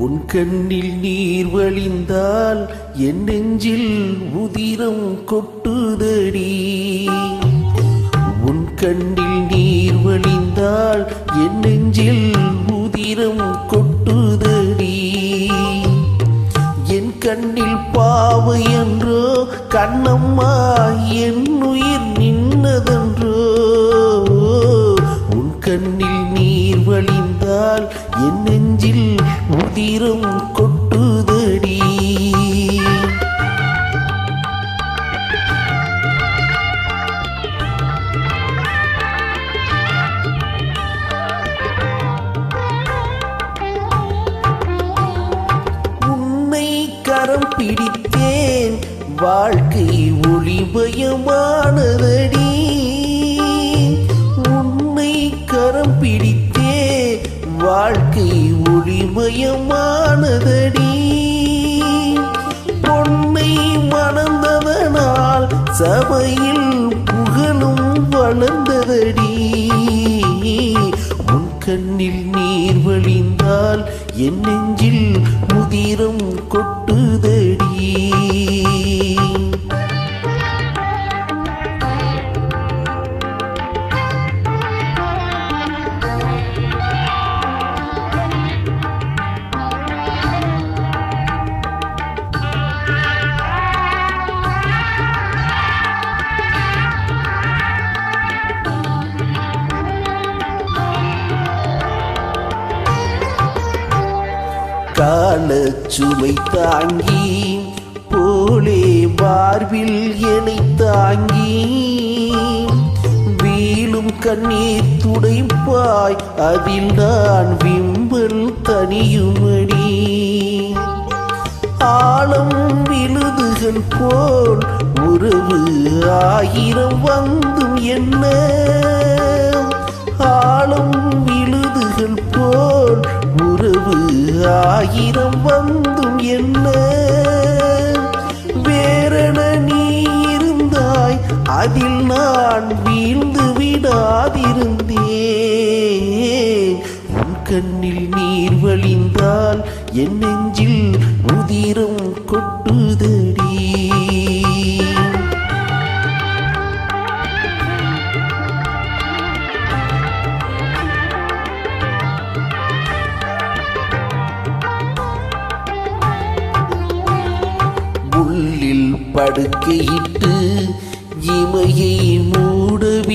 உன் கண்ணில் நீர் வழிந்தால் என் நெஞ்சில் உதிரம் கொட்டுதடி. உன் கண்ணில் நீர் வழிந்தால் என் நெஞ்சில் உதிரம் கொட்டுதடி. என் கண்ணில் பாவை என்றோ கண்ணம்மா என் உயிர் நின்னதென்றோ. உன் கண்ணில் நீர் வழிந்தால் என் நெஞ்சில் உதிரம் கொட்டுதடி. உன்னை கரம் பிடித்தேன் வாழ்க்கை ஒளிமயமானதடி. உன்னை கரம் பிடித்தே வாழ்க்கை ஒளிமயமானதடி. பொன்னை மணந்ததனால் சபையில் புகழும் வளர்ந்ததடி. உன் கண்ணில் நீர் வழிந்தால் என் நெஞ்சில் உதிரம் கொட்டுதடி. காலச்சுமை தாங்கி போலே மார்பில் என்னை தாங்கி வீழும் கண்ணீர் துடைப்பாய் அதில் நான் விம்பல் தனியுமடி. ஆழம் விழுதுகள் போல் உறவு ஆயிரம் வந்தும் என்ன. ஆழம் விழுதுகள் போல் உறவு ஆயிரம் வந்தும் என்ன. வேறென நீ இருந்தாய் அதில் நான் வீழ்ந்து விடாதிருந்தேன். உன் கண்ணில் நீர் வழிந்தால் என் நெஞ்சில் உதிரம் கொட்டுதடி. உள்ளில் படுக்கையிட்டு இமையை மூடவிடாதிருக்கும்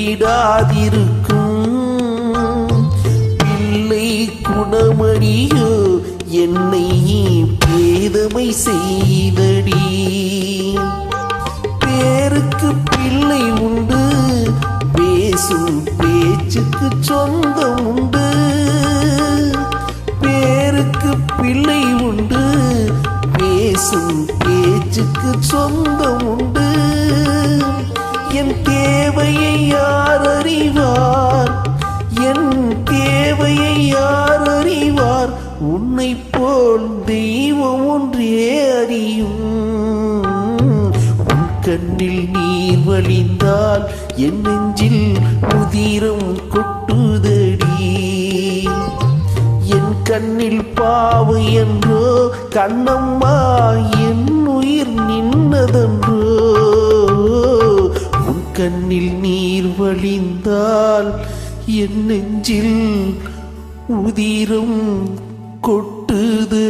பிள்ளை குணமணியோ என்னை பேதமை செய்தடி. பேருக்கு பிள்ளை உண்டு பேசும் பேச்சுக்கு சொந்தம் உண்டு. பேருக்கு பிள்ளை உண்டு பேசும் பேச்சுக்கு சொந்தம் உண்டு. என் தேவையை யார் அறிவார், என் தேவையை யார் அறிவார். உன்னை போல் தெய்வம் ஒன்றே அறியும். உன் கண்ணில் நீர் வழிந்தால் என் நெஞ்சில் உதிரம் கொட்டுதடி. என் கண்ணில் பாவை என்றோ கண்ணம்மா என் உயிர் நின்னதென்றோ. உன் கண்ணில் நீர் வழிந்தால் என் நெஞ்சில் உதிரம் கொட்டுதடி.